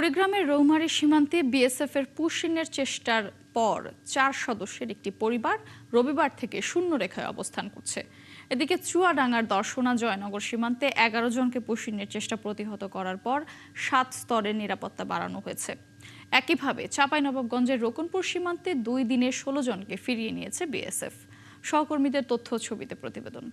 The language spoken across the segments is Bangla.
কুড়িগ্রামের রৌমারী সীমান্তে বিএসএফের পুশিংয়ের চেষ্টার পর 4 সদস্যের একটি পরিবার রবিবার থেকে শূন্য রেখায় অবস্থান করছে। এদিকে চুয়াডাঙ্গার দর্শনা জয়নগর সীমান্তে 11 জনকে পুশিংয়ের চেষ্টা প্রতিহত করার পর 7 স্তরের নিরাপত্তা বাড়ানো হয়েছে। একইভাবে চাঁপাইনবাবগঞ্জের রকুনপুর সীমান্তে 2 দিনে 16 জনকে ফিরিয়ে নিয়েছে বিএসএফ। সহকর্মীদের তথ্য ছবিতে প্রতিবেদন।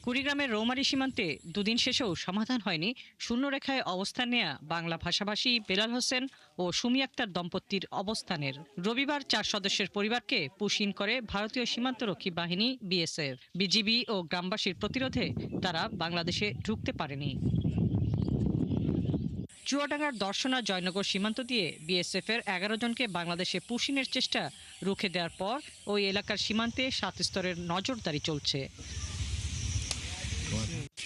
কুড়িগ্রামের রৌমারী সীমান্তে দুদিন শেষেও সমাধান হয়নি শূন্যরেখায় অবস্থান নেয়া বাংলা ভাষাভাষী বেলাল হোসেন ও সুমি আক্তার দম্পতির অবস্থানের। রবিবার 4 সদস্যের পরিবারকে পুশিং করে ভারতীয় সীমান্তরক্ষী বাহিনী বিএসএফ। বিজিবি ও গ্রামবাসীর প্রতিরোধে তারা বাংলাদেশে ঢুকতে পারেনি। চুয়াডাঙ্গার দর্শনা জয়নগর সীমান্ত দিয়ে বিএসএফের 11 জনকে বাংলাদেশে পুশিংয়ের চেষ্টা রুখে দেওয়ার পর ওই এলাকার সীমান্তে 7 স্তরের নজরদারি চলছে।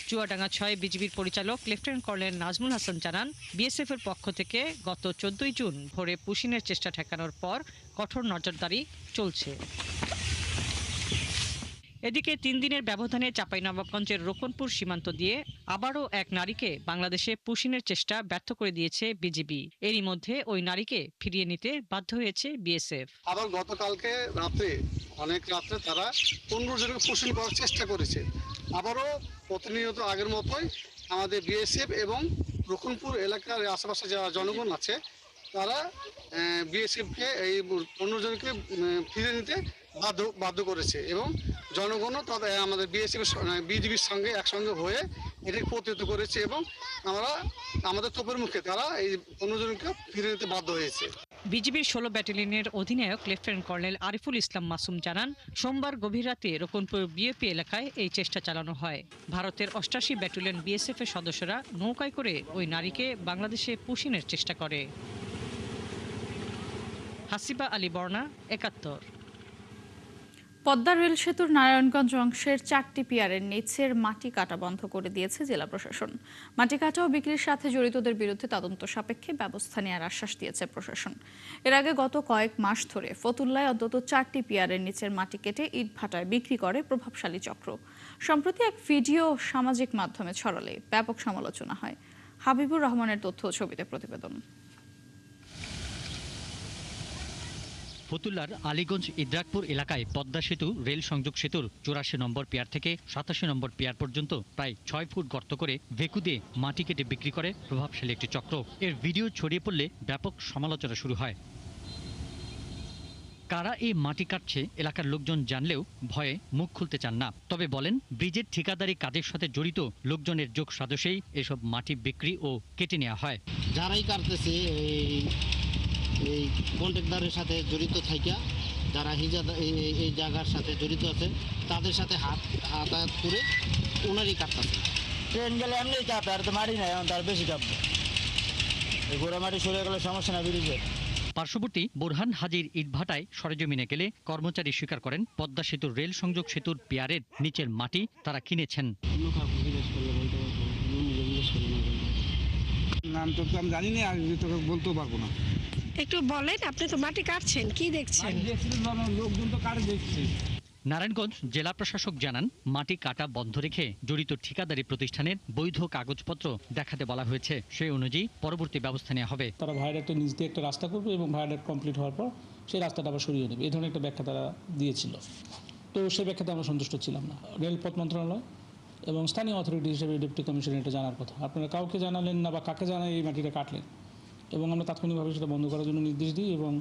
চুয়াডাঙ্গা 6 বিজিবির পরিচালক লেফটেন্যান্ট কর্নেল নাজমুল হাসান জানান, বিএসএফ এর পক্ষ থেকে গত 14 জুন ভোরে পুশিংয়ের চেষ্টা ঠেকানোর পর কঠোর নজরদারি চলছে। এদিকে 3 দিনের ব্যবধানে চাঁপাইনবাবগঞ্জের রকুনপুর সীমান্ত দিয়ে আবারও এক নারীকে বাংলাদেশে পুশিংয়ের চেষ্টা ব্যর্থ করে দিয়েছে বিজিবি। এরই মধ্যে ওই নারীকে ফিরিয়ে নিতে বাধ্য হয়েছে বিএসএফ। আবার গতকালকে অনেক রাত্রে তারা 15 জনকে পুশিং করার চেষ্টা করেছে। আবারও প্রতিনিয়ত আগের মতোই আমাদের বিএসএফ এবং রকুনপুর এলাকার আশেপাশে যারা জনগণ আছে তারা বিএসএফকে এই 15 জনকে ফিরে নিতে বাধ্য করেছে এবং জনগণও তাদের আমাদের বিজিবির সঙ্গে একসঙ্গে হয়ে এটাকে প্রতিহত করেছে এবং আমাদের তোপের মুখে তারা এই 15 জনকে ফিরে নিতে বাধ্য হয়েছে। বিজিবির 16 ব্যাটালিয়নের অধিনায়ক লেফটেন্যান্ট কর্নেল আরিফুল ইসলাম মাসুম জানান, সোমবার গভীর রাতে রকুনপুর বিএপি এলাকায় এই চেষ্টা চালানো হয়। ভারতের 88 ব্যাটালিয়ন বিএসএফ এর সদস্যরা নৌকায় করে ওই নারীকে বাংলাদেশে পুশিংয়ের চেষ্টা করে। হাসিবা আলী বর্ণা, 71। পদ্মা রেল সেতুর নারায়ণগঞ্জ অংশের 4টি পিয়ারের নিচের মাটি কাটা বন্ধ করে দিয়েছে জেলা প্রশাসন। মাটি কাটা ও বিক্রির সাথে জড়িতদের বিরুদ্ধে তদন্ত সাপেক্ষে ব্যবস্থা নেওয়ার আশ্বাস দিয়েছে প্রশাসন। এর আগে গত কয়েক মাস ধরে ফতুল্লায় অন্তত 4টি পিয়ারের নিচের মাটি কেটে ইটভাটায় বিক্রি করে প্রভাবশালী চক্র। সম্প্রতি এক ভিডিও সামাজিক মাধ্যমে ছড়ালে ব্যাপক সমালোচনা হয়। হাবিবুর রহমানের তথ্য ছবিতে প্রতিবেদন। ফতুল্লার আলীগঞ্জ ইদ্রাকপুর এলাকায় পদ্মা সেতু রেল সংযোগ সেতুর 84 নম্বর পিয়ার থেকে 87 নম্বর পিয়ার পর্যন্ত প্রায় 6 ফুট গর্ত করে ভেকু দিয়ে মাটি কেটে বিক্রি করে প্রভাবশালী একটি চক্র। এর ভিডিও ছড়িয়ে পড়লে ব্যাপক সমালোচনা শুরু হয়। কারা এই মাটি কাটছে এলাকার লোকজন জানলেও ভয়ে মুখ খুলতে চান না। তবে বলেন, ব্রিজের ঠিকাদারি কাজের সাথে জড়িত লোকজনের যোগ সাজসেই এসব মাটি বিক্রি ও কেটে নেওয়া হয়। যারাই কাটতেছে এই কন্ট্রাক্টরের সাথে জড়িত থাইকা যারা এই জায়গার সাথে জড়িত আছে তাদের সাথে হাতাহাত করে ওনারই কাটতেছে। ট্রেন গেলে এমনি কাপে, আর তো মারি নাই, এখন তার বেশি কাপবে। গোড়া মাটি সরে গেলে সমস্যা না ব্রিজে। পার্শ্ববর্তী বোরহান হাজির ইটভাটায় সরেজমিনে গেলে কর্মচারী স্বীকার করেন, পদ্মা সেতুর রেল সংযোগ সেতুর পিয়ারের নিচের মাটি তারা কিনেছেন। নাম তো আমি জানি না, আর তোকে বলতেও পারবো না। একটু বলেন, আপনি তো মাটি কাটছেন, কি দেখছেন? লোকজন তো কাটে দেখছে। নারায়ণগঞ্জ জেলা প্রশাসক জানান, মাটি কাটা বন্ধ রেখে জড়িত ঠিকাদারি প্রতিষ্ঠানের বৈধ কাগজপত্র দেখাতে বলা হয়েছে। সেই অনুযায়ী পরবর্তী ব্যবস্থা নেওয়া হবে। তারা ভায়াডাক্টের নিচ দিয়ে একটা রাস্তা করবে এবং ভায়াডাক্ট কমপ্লিট হওয়ার পর সেই রাস্তাটা আবার সরিয়ে নেবে, এই ধরনের একটা ব্যাখ্যা তারা দিয়েছিল। তো সেই ব্যাখ্যাতে আমরা সন্তুষ্ট ছিলাম না। রেলপথ মন্ত্রণালয় এবং স্থানীয় অথরিটি হিসেবে ডেপুটি কমিশনার এটা জানার কথা। আপনারা কাউকে জানালেন না বা কাকে জানাই এই মাটিটা কাটলেন, এবং আমরা তাৎক্ষণিকভাবে সেটা বন্ধ করার জন্য নির্দেশ দিই এবং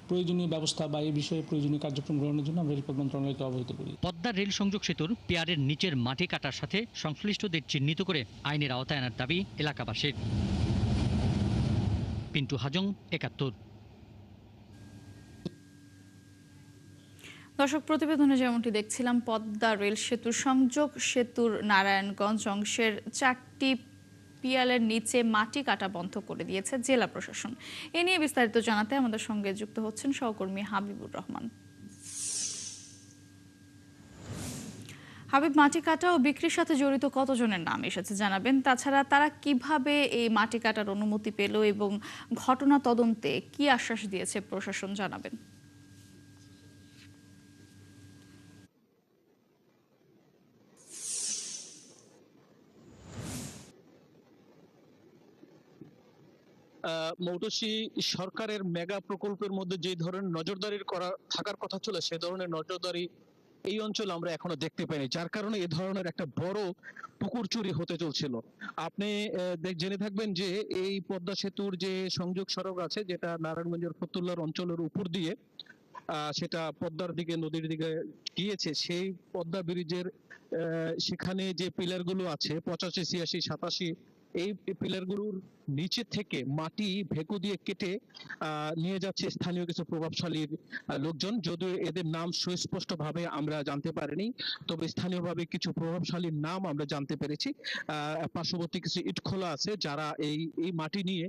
প্রয়োজনীয় ব্যবস্থা বা এই বিষয়ে প্রয়োজনীয় কার্যক্রম গ্রহণের জন্য আমরা রেলপথ মন্ত্রণালয়কে অবহিত করি। পদ্মা রেল সংযোগ সেতুর পিয়ারের নিচের মাটি কাটার সাথে সংশ্লিষ্টদের চিহ্নিত করে আইনের আওতায় আনার দাবি এলাকাবাসীর। পিন্টু হাজং, 71। দর্শক, প্রতিবেদনে যেমনটি দেখছিলাম, পদ্মা রেল সেতুর সংযোগ সেতুর নারায়ণগঞ্জ অংশের 4টি পিয়ালের নিচে মাটি কাটা বন্ধ করে দিয়েছে জেলা প্রশাসন। এ নিয়ে বিস্তারিত জানাতে আমাদের সঙ্গে যুক্ত হচ্ছেন সহকর্মী হাবিবুর রহমান। হাবিব, মাটি কাটা ও বিক্রির সাথে জড়িত কতজনের নাম এসেছে জানাবেন? তাছাড়া তারা কিভাবে এই মাটি কাটার অনুমতি পেল এবং ঘটনা তদন্তে কি আশ্বাস দিয়েছে প্রশাসন জানাবেন? মৌটসী সরকারের মেগা প্রকল্পের মধ্যে যে ধরনের নজরদারি করা থাকার কথা ছিল সে ধরনের নজরদারি এই অঞ্চলে আমরা এখনো দেখতে পাইনি, যার কারণে এ ধরনের একটা বড় পুকুর চুরি হতে চলছিল। আপনি জেনে থাকবেন যে এই পদ্মা সেতুর যে সংযোগ সড়ক আছে, যেটা নারায়ণগঞ্জের ফতুল্লার অঞ্চলের উপর দিয়ে সেটা পদ্মার দিকে, নদীর দিকে গিয়েছে, সেই পদ্মা ব্রিজের সেখানে যে পিলার গুলো আছে 85, 86, 87, এই পিলার গুলোর নিচে থেকে মাটি ভেকু দিয়ে কেটে নিয়ে যাচ্ছে স্থানীয় কিছু প্রভাবশালী লোকজন। যদিও এদের নাম সুস্পষ্ট ভাবে আমরা জানতে পারিনি, তবে স্থানীয়ভাবে কিছু প্রভাবশালীর নাম আমরা জানতে পেরেছি। পার্শ্ববর্তী কিছু ইটখোলা আছে যারা এই মাটি নিয়ে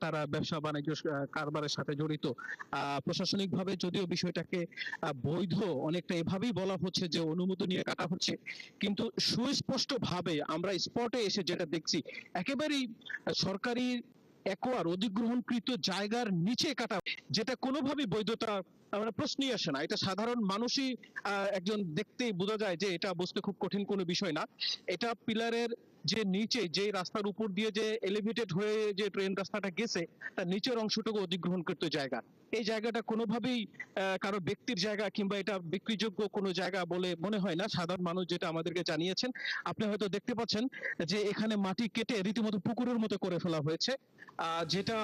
তারা ব্যবসা বাণিজ্য কারবারের সাথে জড়িত। প্রশাসনিকভাবে যদিও বিষয়টাকে বৈধ অনেকটা এভাবেই বলা হচ্ছে যে অনুমতি নিয়ে কাটা হচ্ছে, কিন্তু সুস্পষ্ট ভাবে আমরা স্পটে এসে যেটা দেখছি একেবারেই সরকারি একোয়ার অধিগ্রহণকৃত জায়গার নিচে কাটা, যেটা কোনোভাবেই বৈধতা প্রশ্নই আসে না। এটা সাধারণ মানুষই একজন দেখতেই বোঝা যায় যে এটা বুঝতে খুব কঠিন কোনো বিষয় না। এটা পিলারের যে নিচে যে রাস্তার উপর দিয়ে যে এলিভেটেড হয়ে যে ট্রেন রাস্তাটা গেছে তার নিচের অংশটুকু অধিগ্রহণকৃত জায়গা। এই জায়গাটা কোনোভাবেই কারো ব্যক্তির জায়গা কিংবা এটা বিক্রিযোগ্য কোনো জায়গা বলে মনে হয় না। সাধারণ মানুষ যেটা আমাদেরকে জানিয়েছেন, আপনি হয়তো দেখতে পাচ্ছেন যে এখানে মাটি কেটে রীতিমতো পুকুরের মতো করে ফেলা হয়েছে, যেটা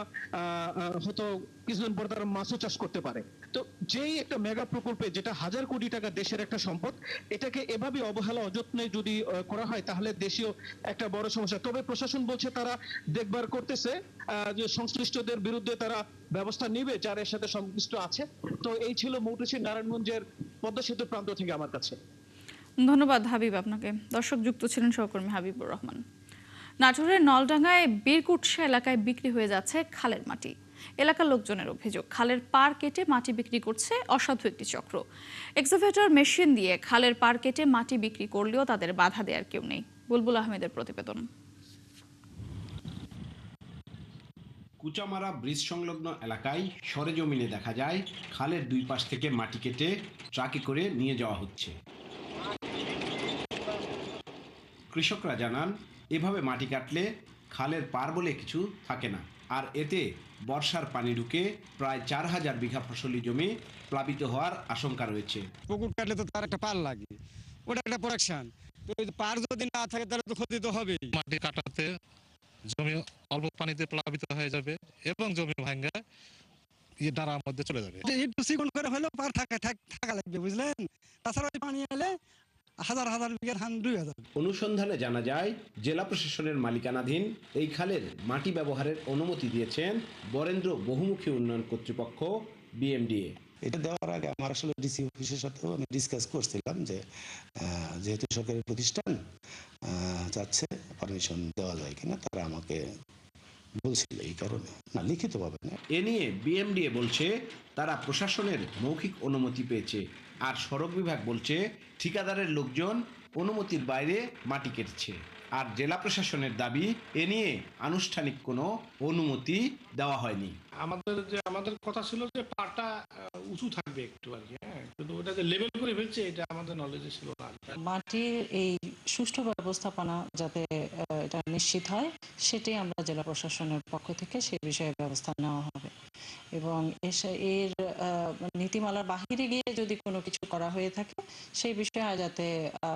হয়তো কিছুদিন পর তারা মাছও চাষ করতে পারে। তো যেই একটা মেগা প্রকল্পে, যেটা 1000 কোটি টাকা দেশের একটা সম্পদ, এটাকে এভাবে অবহেলা অযত্নে যদি করা হয় তাহলে দেশীয় একটা বড় সমস্যা। তবে প্রশাসন বলছে তারা দেখভাল করতেছে, যে সংশ্লিষ্টদের বিরুদ্ধে তারা ব্যবস্থা নিবে যারা এর সাথে সংশ্লিষ্ট আছে। তো এই ছিল মৌটসী নারায়ণগঞ্জের পদ্মা সেতু প্রান্ত থেকে আমার কাছে। ধন্যবাদ হাবিব আপনাকে। দর্শক, যুক্ত ছিলেন সহকর্মী হাবিবুর রহমান। নাটোরের নলডাঙ্গায় বীরকুটসা এলাকায় বিক্রি হয়ে যাচ্ছে খালের মাটি। এলাকার লোকজনের অভিযোগ, খালের পাড় কেটে মাটি বিক্রি করছে অসাধু একটি চক্র। এক্সকাভেটর মেশিন দিয়ে খালের পাড় কেটে মাটি বিক্রি করলেও তাদের বাধা দেওয়ার কেউ নেই। বুলবুল আহমেদের প্রতিবেদন। কুচামারা ব্রিজ সংলগ্ন এলাকায় সরেজমিনে দেখা যায় খালের দুই পাশ থেকে মাটি কেটে ট্রাকে করে নিয়ে যাওয়া হচ্ছে। কৃষকরা জানান, এভাবে মাটি কাটলে খালের পার বলে কিছু থাকে না, আর এতে বর্ষার পানি ঢুকে প্রায় 4000 বিঘা ফসলি জমি প্লাবিত হওয়ার আশঙ্কা রয়েছে। পুকুর কাটলে তো তার একটা পার লাগে, ওটা একটা প্রোডাকশন। তো পার যদি না থাকে তাহলে তো ক্ষতি তো হবেই। মাটি কাটাতে জমি অল্প পানিতে প্লাবিত হয়ে যাবে এবং জমি ভাঙ্গা ডারার মধ্যে চলে যাবে। একটু চিকন করে হলেও পার থাকা লাগবে, বুঝলেন? তাছাড়া পানি এলে হাজার হাজার বিঘার ধান 2000। অনুসন্ধানে জানা যায় জেলা প্রশাসনের মালিকানাধীন এই খালের মাটি ব্যবহারের অনুমতি দিয়েছেন বরেন্দ্র বহুমুখী উন্নয়ন কর্তৃপক্ষ BMDA। এটা দেওয়ার আগে আমার আসলে ডিসি অফিসের সাথেও আমি ডিসকাস করছিলাম যে যেহেতু সরকারি প্রতিষ্ঠান চাচ্ছে পারমিশন দেওয়া যায় কিনা, তারা আমাকে বলছিল এই কারণে, না লিখিতভাবে না। এ নিয়ে BMDA বলছে তারা প্রশাসনের মৌখিক অনুমতি পেয়েছে, আর সড়ক বিভাগ বলছে ঠিকাদারের লোকজন অনুমতির বাইরে মাটি কেটেছে। আর জেলা প্রশাসনের দাবি, এ নিয়ে আনুষ্ঠানিক কোনো অনুমতি দেওয়া হয়নি। আমাদের কথা ছিল যে পাটা উঁচু থাকবে একটু আর কি, কিন্তু ওটা যে লেভেল করে ফেলছে এটা আমাদের নলেজে ছিল না। মাটির এই সুষ্ঠু ব্যবস্থাপনা যাতে এটা নিশ্চিত হয়, সেটাই আমরা জেলা প্রশাসনের পক্ষ থেকে সেই বিষয়ে ব্যবস্থা নেওয়া হবে। এবং এর নীতিমালার বাহিরে গিয়ে যদি কোনো কিছু করা হয়ে থাকে সেই বিষয়ে যাতে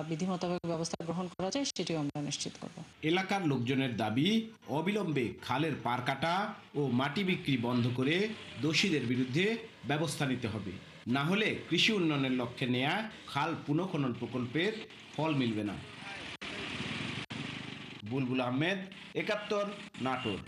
বিধি মোতাবেক ব্যবস্থা গ্রহণ করা যায় সেটিও আমরা নিশ্চিত করব। এলাকার লোকজনের দাবি, অবিলম্বে খালের পার কাটা ও মাটি বিক্রি বন্ধ করে দোষীদের বিরুদ্ধে ব্যবস্থা নিতে হবে, না হলে কৃষি উন্নয়নের লক্ষ্যে নেয়া খাল পুনঃখনন প্রকল্পের ফল মিলবে না। বুলবুল আহমেদ, 71, নাটোর।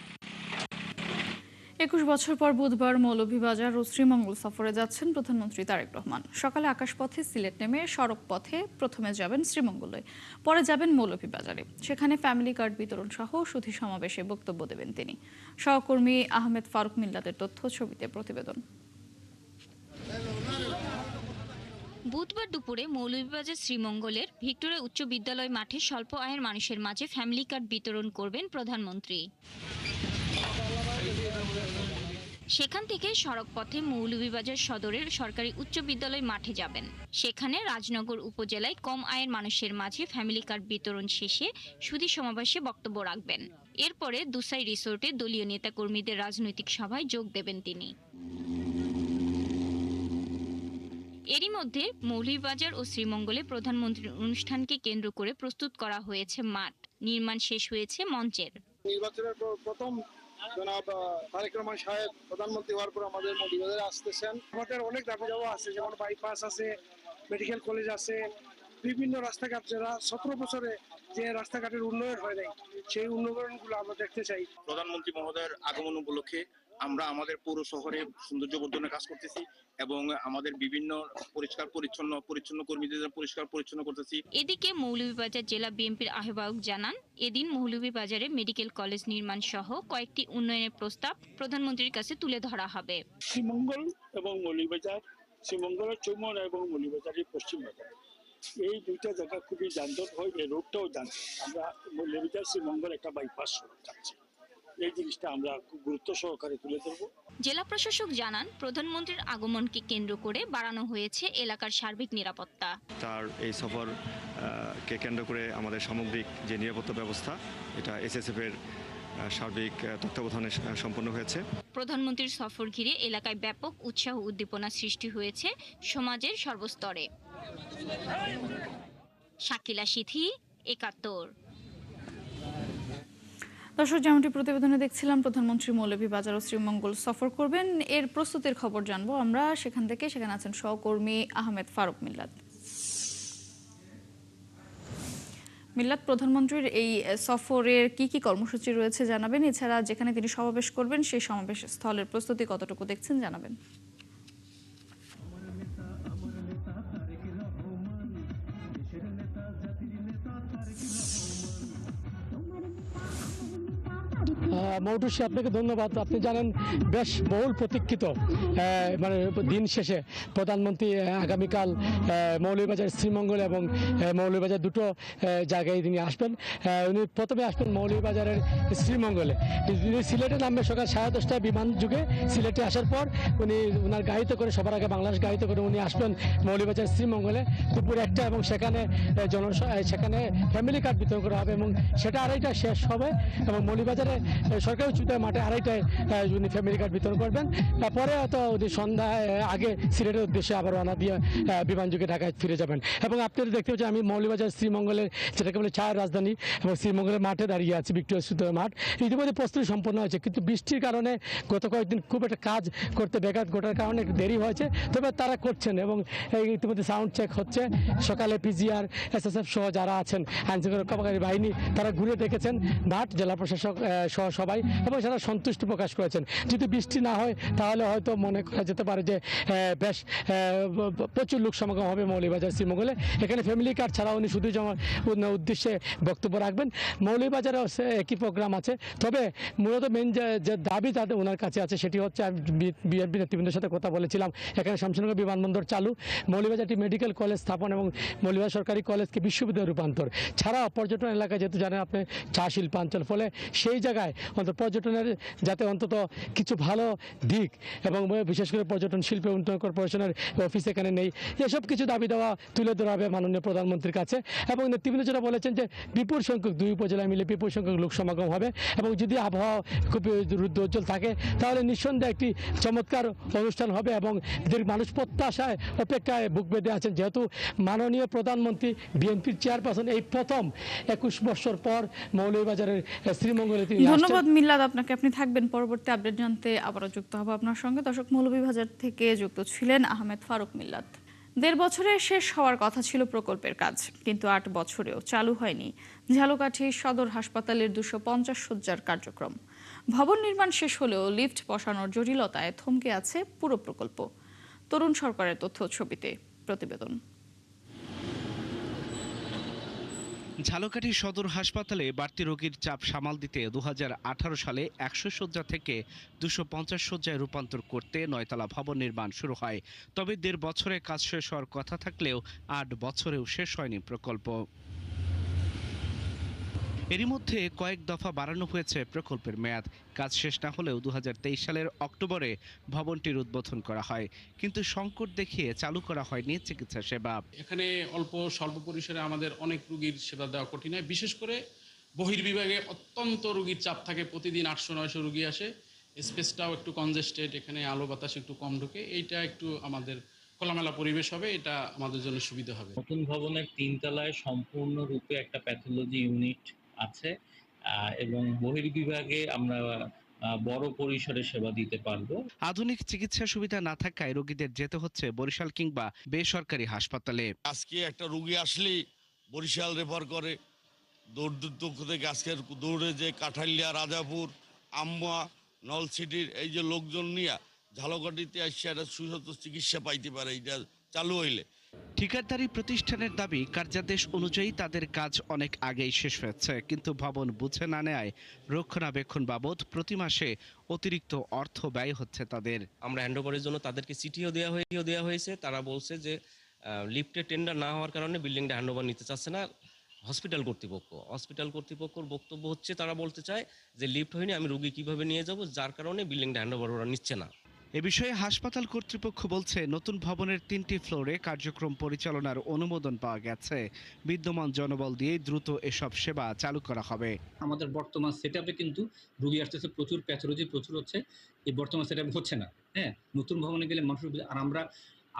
21 বছর পর বুধবার মৌলভীবাজার ও শ্রীমঙ্গল সফরে যাচ্ছেন প্রধানমন্ত্রী তারেক রহমান। সকালে আকাশপথে সিলেট নেমে সড়ক পথে প্রথমে যাবেন শ্রীমঙ্গলে, পরে যাবেন মৌলভীবাজারে। সেখানে ফ্যামিলি কার্ড বিতরণ সহ সুধী সমাবেশে বক্তব্য দেবেন তিনি। সহকর্মী আহমেদ ফারুক মিল্লাতের তথ্য, ছবিতে প্রতিবেদন। বুধবার দুপুরে মৌলভীবাজার শ্রীমঙ্গলের ভিক্টোরিয়া উচ্চ বিদ্যালয় মাঠে স্বল্প আয়ের মানুষের মাঝে ফ্যামিলি কার্ড বিতরণ করবেন প্রধানমন্ত্রী। সেখান থেকে সড়ক পথে মৌলভীবাজার সদরের সরকারি উচ্চ বিদ্যালয় মাঠে যাবেন। সেখানে রাজনগর উপজেলায় কম আয়ের মানুষের মাঝে ফ্যামিলি কার্ড বিতরণ শেষে সুধী সমাবেশে বক্তব্য রাখবেন। এরপরে দুসাই রিসোর্টে দলীয় নেতাকর্মীদের রাজনৈতিক সভায় যোগ দেবেন তিনি। এরই মধ্যে মৌলভীবাজার ও শ্রীমঙ্গলে প্রধানমন্ত্রীর অনুষ্ঠানকে কেন্দ্র করে প্রস্তুত করা হয়েছে মাঠ, নির্মাণ শেষ হয়েছে মঞ্চের। নির্বাচনের প্রথম জনাব তারেক রহমান সাহেব প্রধানমন্ত্রী হওয়ার পর আমাদের মৌলভীবাজারে আসতেছেন। আমাদের অনেক দাবি দাওয়া আছে, যেমন বাইপাস আছে, মেডিকেল কলেজ আছে, বিভিন্ন রাস্তাঘাট, যারা 17 বছরে যে রাস্তাঘাটের উন্নয়ন হয় নাই সেই উন্নয়নগুলো আমরা দেখতে চাই। প্রধানমন্ত্রী মহোদয়ের আগমন উপলক্ষে আমরা আমাদের পৌর শহরে সৌন্দর্য বর্ধনের কাজ করতেছি এবং আমাদের বিভিন্ন পরিচ্ছন্ন কর্মীদের পরিষ্কার পরিচ্ছন্ন করতেছি। এদিকে মৌলভীবাজার জেলা বিএনপির আহ্বায়ক জানান, এদিন মৌলভীবাজারে মেডিকেল কলেজ নির্মাণ সহ কয়েকটি উন্নয়নের প্রস্তাব প্রধানমন্ত্রীর কাছে তুলে ধরা হবে। শ্রীমঙ্গল এবং মৌলভীবাজার, শ্রীমঙ্গলের চৌমন এবং মৌলভীবাজারের পশ্চিম বাজার, এই দুইটা জায়গা খুবই যানজট হয়। এই রোডটাও জানছি আমরা, মৌলভীবাজার শ্রীমঙ্গল একটা বাইপাস রোড যাচ্ছে, এই জিনিসটা আমরা খুব গুরুত্ব সহকারে তুলে ধরব। জেলা প্রশাসক জানান, প্রধানমন্ত্রীর আগমনকে কেন্দ্র করে বাড়ানো হয়েছে এলাকার সার্বিক নিরাপত্তা। তার এই সফর কে কেন্দ্র করে আমাদের সামগ্রিক যে নিরাপত্তা ব্যবস্থা, এটা এসএসএফ এর সার্বিক তত্ত্বাবধানে সম্পন্ন হয়েছে। প্রধানমন্ত্রীর সফর ঘিরে এলাকায় ব্যাপক উৎসাহ উদ্দীপনা সৃষ্টি হয়েছে সমাজের সর্বস্তরে। শাকিলা সিথি, ৭১। দর্শক, যেমনটি প্রতিবেদনে দেখছিলাম, প্রধানমন্ত্রী মৌলভীবাজার ও শ্রীমঙ্গল সফর করবেন। এর প্রস্তুতির খবর জানবো আমরা সেখানে আছেন সহকর্মী আহমেদ ফারুক মিল্লাত। মিল্লাত, প্রধানমন্ত্রীর এই সফরের কি কর্মসূচি রয়েছে জানাবেন, এছাড়া যেখানে তিনি সমাবেশ করবেন সেই সমাবেশ স্থলের প্রস্তুতি কতটুকু দেখছেন জানাবেন। মৌটুসি, আপনাকে ধন্যবাদ। আপনি জানেন, বেশ বহুল প্রতীক্ষিত মানে দিন শেষে প্রধানমন্ত্রী আগামীকাল মৌলভীবাজার শ্রীমঙ্গল এবং মৌলভীবাজার দুটো জায়গায় তিনি আসবেন। উনি প্রথমে আসবেন মৌলভীবাজারের শ্রীমঙ্গলে। তিনি সিলেটে নামবে সকাল 10:30টায় বিমান যুগে। সিলেটে আসার পর উনি ওনার গাড়িতে করে, সবার আগে বাংলাদেশ গাড়িতে করে উনি আসবেন মৌলভীবাজার শ্রীমঙ্গলে দুপুর 1টা, এবং সেখানে ফ্যামিলি কার্ড বিতরণ করা হবে এবং সেটা 2:30টায় শেষ হবে। এবং মৌলভীবাজারে সরকারি উচ্চ বিদ্যালয় মাঠে 2:30টায় উনি ফ্যামিলি কার্ড বিতরণ করবেন। তারপরে হয়তো উনি সন্ধ্যায় আগে সিলেটের উদ্দেশ্যে আবার রওনা দিয়ে বিমান যুগে ঢাকায় ফিরে যাবেন। এবং আপনারা দেখতে পাচ্ছেন, আমি মৌলভীবাজার শ্রীমঙ্গলের, যেটাকে বলে ছায়ার রাজধানী, এবং শ্রীমঙ্গলের মাঠে দাঁড়িয়ে আছি, ভিক্টোরিয়া স্টেডিয়াম মাঠ। ইতিমধ্যে প্রস্তুতি সম্পন্ন হয়েছে, কিন্তু বৃষ্টির কারণে গত কয়েকদিন খুব একটা কাজ করতে ব্যাঘাত ঘটার কারণে একটু দেরি হয়েছে। তবে তারা করছেন এবং ইতিমধ্যে সাউন্ড চেক হচ্ছে। সকালে পিজিআর, এসএসএফ সহ যারা আছেন, আইনশৃঙ্খলা রক্ষাকারী বাহিনী, তারা ঘুরে দেখেছেন মাঠ, জেলা প্রশাসক সহ সবাই, এবং সেটা সন্তুষ্টি প্রকাশ করেছেন। যদি বৃষ্টি না হয় তাহলে হয়তো মনে করা যেতে পারে যে বেশ প্রচুর লোক সমাগম হবে মৌলভীবাজার শ্রীমঙ্গলে। এখানে ফ্যামিলি কার্ড ছাড়া উনি শুধু উদ্দেশ্যে বক্তব্য রাখবেন। মৌলভীবাজারে একই প্রোগ্রাম আছে। তবে মূলত মেন যে দাবি তাদের ওনার কাছে আছে, সেটি হচ্ছে, আমি বিএনপি নেতৃবৃন্দের সাথে কথা বলেছিলাম, এখানে শামসুনগর বিমানবন্দর চালু, মৌলভীবাজারটি মেডিকেল কলেজ স্থাপন এবং মৌলভীবাজার সরকারি কলেজকে বিশ্ববিদ্যালয়ে রূপান্তর ছাড়া পর্যটন এলাকায়, যেহেতু জানেন আপনি চা শিল্পাঞ্চল, ফলে সেই জায়গায় অন্তত পর্যটনের যাতে অন্তত কিছু ভালো দিক, এবং বিশেষ করে পর্যটন শিল্পে উন্নয়ন কর্পোরেশনের অফিস এখানে নেই, এসব কিছু দাবি দেওয়া তুলে ধরা হবে মাননীয় প্রধানমন্ত্রীর কাছে। এবং নেতৃবৃন্দ যেটা বলেছেন যে বিপুল সংখ্যক, 2 উপজেলায় মিলে বিপুল সংখ্যক লোক সমাগম হবে, এবং যদি আবহাওয়া খুব উজ্জ্বল থাকে তাহলে নিঃসন্দেহে একটি চমৎকার অনুষ্ঠান হবে। এবং যে মানুষ প্রত্যাশায় অপেক্ষায় বুক বেঁধে আছেন, যেহেতু মাননীয় প্রধানমন্ত্রী বিএনপির চেয়ারপারসন এই প্রথম 21 বছর পর মৌলভীবাজারের শ্রীমঙ্গলে তিনি। ধন্যবাদ মিল্লাদ আপনাকে, আপনি থাকবেন। পরবর্তী আপডেট জানতে আবারও যুক্ত হব আপনার সঙ্গে। দর্শক, মৌলভীবাজার থেকে যুক্ত ছিলেন আহমেদ ফারুক মিল্লাত। 1.5 বছরে শেষ হওয়ার কথা ছিল প্রকল্পের কাজ, কিন্তু 8 বছরেও চালু হয়নি ঝালকাঠি সদর হাসপাতালের 250 শয্যার কার্যক্রম। ভবন নির্মাণ শেষ হলেও লিফট বসানোর জটিলতায় থমকে আছে পুরো প্রকল্প। তরুণ সরকারের তথ্য ছবিতে প্রতিবেদন। ঝালকাঠি সদর হাসপাতালে বাড়তি রোগীর চাপ সামাল দিতে 2018 সালে 100 শয্যা থেকে 250 শয্যায় রূপান্তর করতে 9তলা ভবন নির্মাণ শুরু হয়। তবে 1.5 বছরে কাজ শেষ হওয়ার কথা থাকলেও 8 বছরেও শেষ হয়নি প্রকল্প। এরই মধ্যে কয়েক দফা বাড়ানো হয়েছে প্রকল্পের মেয়াদ। কাজ শেষ না হলেও 2023 সালের অক্টোবরে ভবনটির উদ্বোধন করা হয়, কিন্তু সংকট দেখিয়ে চালু করা হয়নি চিকিৎসা সেবা। এখানে স্বল্প পরিসরে আমাদের অনেক রোগীর সেবা দেওয়া কঠিন হয়, বিশেষ করে বহির্বিভাগে অত্যন্ত রোগীর চাপ থাকে, প্রতিদিন 800-900 রোগী আসে, স্পেসটাও একটু কনজেস্টেড, এখানে আলো বাতাস একটু কম ঢোকে, এইটা একটু আমাদের খোলামেলা পরিবেশ হবে, এটা আমাদের জন্য সুবিধা হবে। নতুন ভবনের 3 তলায় সম্পূর্ণরূপে একটা প্যাথোলজি ইউনিট আছে এবং বহির্বিভাগে আমরা বড় পরিসরে সেবা দিতে পারবো। আধুনিক চিকিৎসা সুবিধা না থাকায় রোগীদের যেতে হচ্ছে বরিশাল কিংবা বেসরকারি হাসপাতালে। আজকে একটা রোগী আসলেই বরিশাল রেফার করে, দূর থেকে আজকের দৌড়ে যে কাঠালিয়া, রাজাপুর, আম্মা, নলসিটির এই যে লোকজন নিয়ে ঝালকাঠিতে আসছে একটা সুস্থ চিকিৎসা পাইতে পারে, এটা চালু হইলে। ঠিকাদারি প্রতিষ্ঠানের দাবি, কার্যাদেশ অনুযায়ী তাদের কাজ অনেক আগেই শেষ হয়েছে, কিন্তু ভবন বুঝে না নেয় রক্ষণাবেক্ষণ বাবদ প্রতি মাসে অতিরিক্ত অর্থ ব্যয় হচ্ছে তাদের। আমরা হ্যান্ডওভারের জন্য তাদেরকে চিঠিও দেওয়া হয়েছে, তারা বলছে যে লিফটের টেন্ডার না হওয়ার কারণে বিল্ডিংটা হ্যান্ডওভার নিতে চাচ্ছে না হসপিটাল কর্তৃপক্ষর বক্তব্য হচ্ছে, তারা বলতে চায় যে লিফট হয়নি, আমি রোগী কিভাবে নিয়ে যাব, যার কারণে বিল্ডিংটা হ্যান্ডওভার ওরা নিচ্ছে না। এ বিষয়ে হাসপাতাল কর্তৃপক্ষ বলছে, নতুন ভবনের 3টি ফ্লোরে কার্যক্রম পরিচালনার অনুমোদন পাওয়া গেছে, বিদ্যমান জনবল দিয়ে দ্রুত এসব সেবা চালু করা হবে। আমাদের বর্তমান সেটআপে কিন্তু রোগী আসতেছে প্রচুর, প্যাথোলজি প্রচুর হচ্ছে, এই বর্তমান সেটআপ হচ্ছে না। হ্যাঁ, নতুন ভবনে গেলে মানুষের, আর আমরা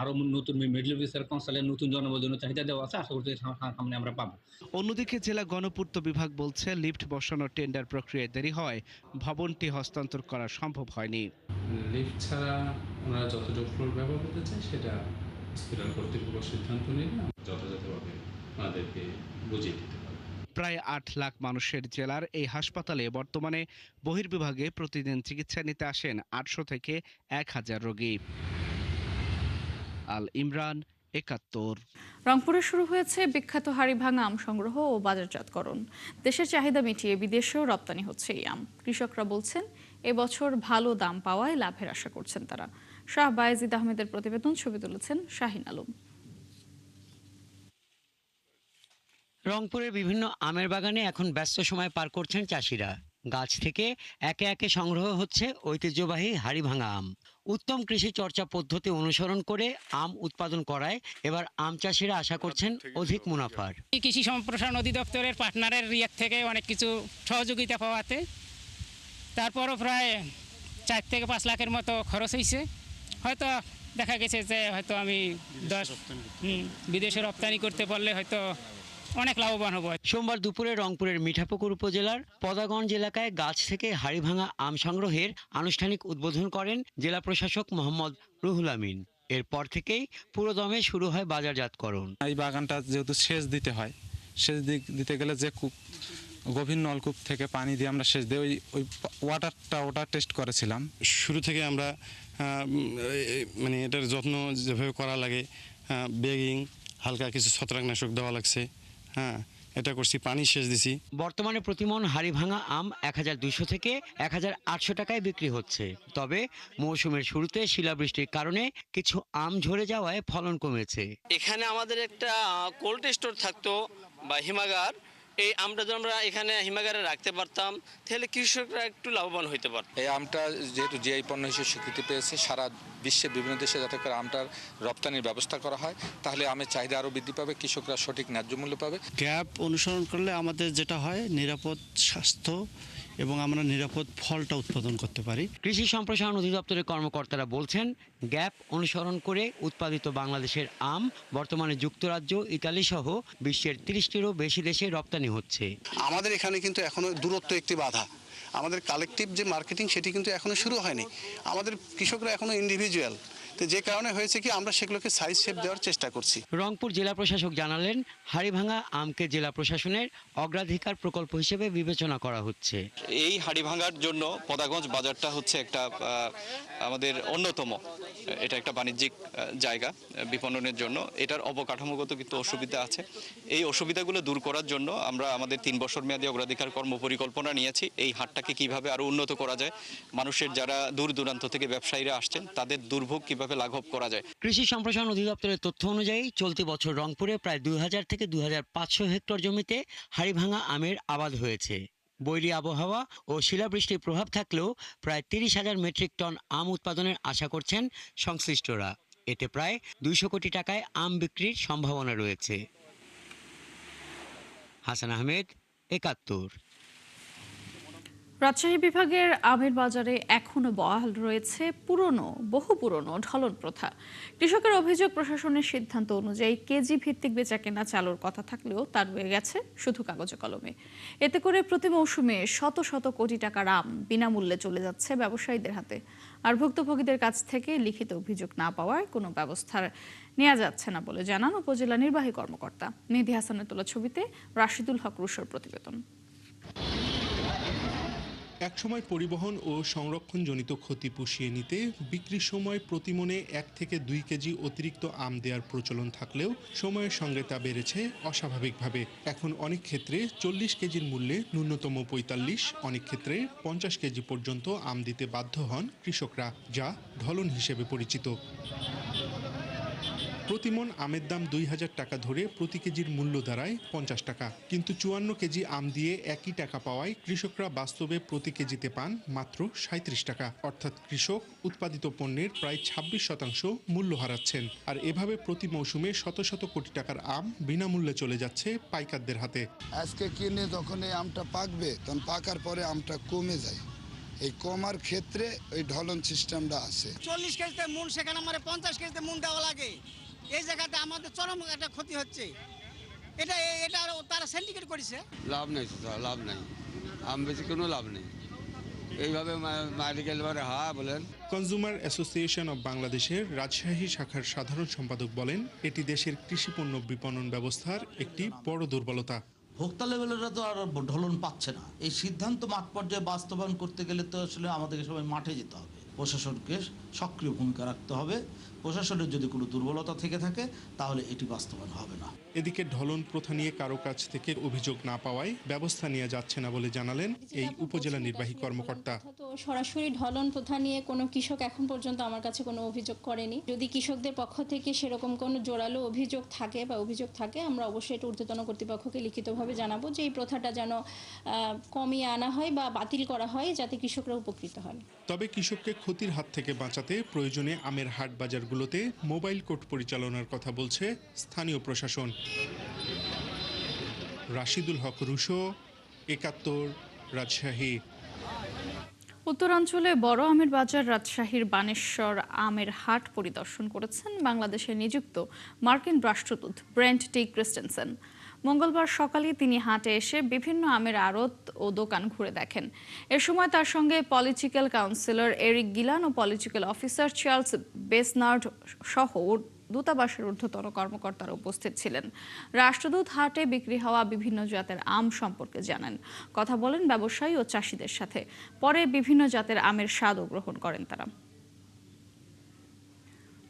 আরো নতুন মেডিকেল অফিসার, কনসালটেন্ট, নতুন জনবল জন্য চাহিদা দেওয়া আছে, আশা করছি সামনে আমরা পাবো। অন্যদিকে জেলা গণপূর্ত বিভাগ বলছে, লিফট বসানোর টেন্ডার প্রক্রিয়ায় দেরি হয় ভবনটি হস্তান্তর করা সম্ভব হয়নি। লিফট ছাড়া ওনারা যতটুকু ফ্লোর ব্যবহার করতে চায় সেটা হসপিটাল কর্তৃপক্ষ সিদ্ধান্ত নিলে যথাযথভাবে ওনাদেরকে বুঝিয়ে দিতে পারবে। প্রায় 8 লাখ মানুষের জেলার এই হাসপাতালে বর্তমানে বহির্বিভাগে প্রতিদিন চিকিৎসা নিতে আসেন 800 থেকে 1000 রোগী। আল ইমরান, 71। রংপুরে শুরু হয়েছে বিখ্যাত হাড়িভাঙা আম সংগ্রহ ও বাজারজাতকরণ। দেশের চাহিদা মিটিয়ে বিদেশেও রপ্তানি হচ্ছে এই আম। কৃষকরা বলছেন, এবছর ভালো দাম পাওয়ায় লাভের আশা করছেন তারা। শাহ বায়েজিদ আহমেদের প্রতিবেদন, ছবি তুলেছেন শাহিন আলম। রংপুরের বিভিন্ন আমের বাগানে এখন ব্যস্ত সময় পার করছেন চাষিরা। গাছ থেকে একে একে সংগ্রহ হচ্ছে ঐতিহ্যবাহী হাড়িভাঙা আম। উত্তম কৃষি চর্চা পদ্ধতি অনুসরণ করে আম উৎপাদন করায় এবার আম চাষিরা আশা করছেন অধিক মুনাফার। কৃষি সম্প্রসারণ অধিদপ্তরের পার্টনারের রিয়ার থেকে অনেক কিছু সহযোগিতা পাওয়াতে তারপরও প্রায় 4 থেকে 5 লাখের মতো খরচ হয়েছে। হয়তো দেখা গেছে যে হয়তো আমি বিদেশে রপ্তানি করতে পারলে হয়তো অনেক লাভবান হব। সোমবার দুপুরে রংপুরের মিঠাপুকুর উপজেলার পদাগঞ্জ এলাকায় গাছ থেকে হাড়িভাঙা আম সংগ্রহের আনুষ্ঠানিক উদ্বোধন করেন জেলা প্রশাসক মোহাম্মদ রুহুল আমিন। এরপর থেকেই পুরোদমে শুরু হয় বাজারজাতকরণ। এই বাগানটা যেহেতু সেচ দিতে হয়, সেচ দিতে গেলে যে কূপ, গভীর নলকূপ থেকে পানি দিয়ে আমরা সেচ দিই, ওই ওয়াটার টেস্ট করেছিলাম। শুরু থেকে আমরা মানে এটার যত্ন যেভাবে করা লাগে, বেগিং, হালকা কিছু ছত্রাকনাশক দেওয়া লাগছে, হ্যাঁ এটা করছি, পানি সেচ দিছি। বর্তমানে প্রতিমন হাড়িভাঙা আম 1200 থেকে 1800 টাকায় বিক্রি হচ্ছে। তবে মৌসুমের শুরুতে শিলাবৃষ্টির কারণে কিছু আম ঝরে যাওয়ায় ফলন কমেছে। এখানে আমাদের একটা কোল্ড স্টোর থাকতো বা হিমাগার, এই আমটা যদি আমরা এখানে হিমাগারে রাখতে পারতাম তাহলে কৃষকরা একটু লাভবান হইতে পারত। এই আমটা যেহেতু জিআই পণ্য হিসেবে স্বীকৃতি পেয়েছে, সারা বিশ্বে বিভিন্ন দেশে যাতে করে আমটার রপ্তানির ব্যবস্থা করা হয়, তাহলে আমের চাহিদা আরও বৃদ্ধি পাবে, কৃষকরা সঠিক ন্যায্য মূল্য পাবে। গ্যাপ অনুসরণ করলে আমাদের যেটা হয়, নিরাপদ স্বাস্থ্য এবং আমরা নিরাপদ ফলটা উৎপাদন করতে পারি। কৃষি সম্প্রসারণ অধিদপ্তরের কর্মকর্তারা বলছেন, গ্যাপ অনুসরণ করে উৎপাদিত বাংলাদেশের আম বর্তমানে যুক্তরাজ্য, ইতালি সহ বিশ্বের 30টিরও বেশি দেশে রপ্তানি হচ্ছে। আমাদের এখানে কিন্তু এখনো দূরত্ব একটি বাধা। আমাদের কালেকটিভ যে মার্কেটিং সেটি কিন্তু এখনো শুরু হয়নি। আমাদের কৃষকরা এখনো ইন্ডিভিজুয়াল, তো যে কারণে হয়েছে কি আমরা সেগুলোকে সাইজ শেপ দেওয়ার চেষ্টা করছি। রংপুর জেলা প্রশাসক জানালেন, হাড়িভাঙা আমকে জেলা প্রশাসনের অগ্রাধিকার প্রকল্প হিসেবে বিবেচনা করা হচ্ছে। এই হাড়িভাঙার জন্য পদাগঞ্জ বাজারটা হচ্ছে একটা আমাদের অন্যতম, এটা একটা বাণিজ্যিক জায়গা বিপণনের জন্য। এটার অবকাঠামোগত কিন্তু অসুবিধা আছে। এই অসুবিধাগুলো দূর করার জন্য আমরা আমাদের 3 বছর মেয়াদী অগ্রাধিকার কর্ম পরিকল্পনা নিয়েছি। এই হাটটাকে কিভাবে আরো উন্নত করা যায়, মানুষের যারা দূর দূরান্ত থেকে ব্যবসায়ীরা আসছেন তাদের দুর্ভোগ কিভাবে লাঘব করা যায়। কৃষি সম্প্রসারণ অধিদপ্তরের তথ্য অনুযায়ী চলতি বছর রংপুরে প্রায় 2000 থেকে 2500 হেক্টর জমিতে হাড়িভাঙা আমের আবাদ হয়েছে। বৈরী আবহাওয়া ও শিলাবৃষ্টির প্রভাব থাকলেও প্রায় 30,000 মেট্রিক টন আম উৎপাদনের আশা করছেন সংশ্লিষ্টরা। এতে প্রায় 200 কোটি টাকায় আম বিক্রির সম্ভাবনা রয়েছে। হাসান আহমেদ, 71। রাজশাহী বিভাগের আমের বাজারে এখনো বহাল রয়েছে বহু পুরনো ঢলন প্রথা। কৃষকের অভিযোগ, প্রশাসনের সিদ্ধান্ত অনুযায়ী কেজি ভিত্তিক বেচাকেনা চালুর কথা থাকলেও তা রয়ে গেছে শুধু কাগজে কলমে। এতে করে প্রতি মৌসুমে শত শত কোটি টাকার আম বিনামূল্যে চলে যাচ্ছে ব্যবসায়ীদের হাতে। আর ভুক্তভোগীদের কাছ থেকে লিখিত অভিযোগ না পাওয়ায় কোনো ব্যবস্থা নেওয়া যাচ্ছে না বলে জানান উপজেলা নির্বাহী কর্মকর্তা। মেহেদী হাসানের তোলা ছবিতে রাশিদুল হক রুশোর প্রতিবেদন। একসময় পরিবহন ও সংরক্ষণজনিত ক্ষতি পুষিয়ে নিতে বিক্রির সময় প্রতিমনে 1 থেকে 2 কেজি অতিরিক্ত আম দেওয়ার প্রচলন থাকলেও সময়ের সঙ্গে তা বেড়েছে অস্বাভাবিকভাবে। এখন অনেক ক্ষেত্রে 40 কেজির মূল্যে ন্যূনতম 45, অনেক ক্ষেত্রে 50 কেজি পর্যন্ত আম দিতে বাধ্য হন কৃষকরা, যা ঢলন হিসেবে পরিচিত। প্রতিমন আমের দাম 2000 টাকা ধরে প্রতি কেজির মূল্য দাঁড়ায় 50 টাকা, কিন্তু 54 কেজি আম দিয়ে একই টাকা পাওয়ায় কৃষকরা বাস্তবে প্রতি কেজিতে পান মাত্র 37 টাকা। অর্থাৎ কৃষক উৎপাদিত পণ্যের প্রায় 26% মূল্য হারাচ্ছেন। আর এভাবে প্রতি মৌসুমে শত শত কোটি টাকার আম বিনামূল্যে চলে যাচ্ছে পাইকারদের হাতে। আজকে কিনে যখন এই আমটা পাকবে, তখন পাকার পরে আমটা কমে যায়। এই কমার ক্ষেত্রে ওই ঢলন সিস্টেমটা আছে। 40 কেজিতে মন, সেখানে আমার 50 কেজিতে মন দেওয়া লাগে। এই জায়গাতে আমাদের চরম একটা ক্ষতি হচ্ছে। এটা তারা সিন্ডিকেট করেছে। লাভ নেই, লাভ নেই, আম বেশি কোনো লাভ নেই। এইভাবে মালিকের বলেন। কনজিউমার অ্যাসোসিয়েশন অব বাংলাদেশের রাজশাহী শাখার সাধারণ সম্পাদক বলেন, এটি দেশের কৃষিপণ্য বিপণন ব্যবস্থার একটি বড় দুর্বলতা। ভোক্তা লেভেলেরা তো আর ঢলন পাচ্ছে না। এই সিদ্ধান্ত মাঠ পর্যায়ে বাস্তবায়ন করতে গেলে তো আসলে আমাদেরকে সবাই মাঠে যেতে হবে, প্রশাসনকে সক্রিয় ভূমিকা রাখতে হবে। প্রশাসনের যদি কোনো দুর্বলতা থেকে থাকে তাহলে এটি বাস্তবায়ন হবে না। এদিকে ঢলন প্রথা নিয়ে কারো কাছ থেকে অভিযোগ না পাওয়ায় ব্যবস্থা নেওয়া যাচ্ছে না বলে জানালেন এই উপজেলা নির্বাহী কর্মকর্তা। সরাসরি ঢলন প্রথা নিয়ে কোনো কৃষক এখন পর্যন্ত আমার কাছে কোনো অভিযোগ করেনি। যদি কৃষকদের পক্ষ থেকে সেরকম কোনো জোরালো অভিযোগ থাকে আমরা অবশ্যই এটা ঊর্ধ্বতন কর্তৃপক্ষকে লিখিতভাবে জানাবো যে এই প্রথাটা যেন কমিয়ে আনা হয় বা বাতিল করা হয়, যাতে কৃষকরা উপকৃত হন। তবে কৃষককে ক্ষতির হাত থেকে বাঁচাতে প্রয়োজনে আমের হাট বাজারগুলোতে মোবাইল কোর্ট পরিচালনার কথা বলছে স্থানীয় প্রশাসন। রাশিদুল হক রুশো, 71, রাজশাহী। উত্তরাঞ্চলে বড় আমের বাজার রাজশাহীর বানেশ্বর আমের হাট পরিদর্শন করেছেন বাংলাদেশে নিযুক্ত মার্কিন রাষ্ট্রদূত ব্রেন্ট টি ক্রিস্টেনসেন। মঙ্গলবার সকালে তিনি হাটে এসে বিভিন্ন আমের আড়ত ও দোকান ঘুরে দেখেন। এ সময় তার সঙ্গে পলিটিক্যাল কাউন্সিলর এরিক গিলান ও পলিটিক্যাল অফিসার চার্লস বেসনার্ড সহ দূতাবাসের ঊর্ধ্বতন কর্মকর্তারা উপস্থিত ছিলেন। রাষ্ট্রদূত হাটে বিক্রি হওয়া বিভিন্ন জাতের আম সম্পর্কে জানেন, কথা বলেন ব্যবসায়ী ও চাষিদের সাথে। পরে বিভিন্ন জাতের আমের স্বাদও গ্রহণ করেন তারা।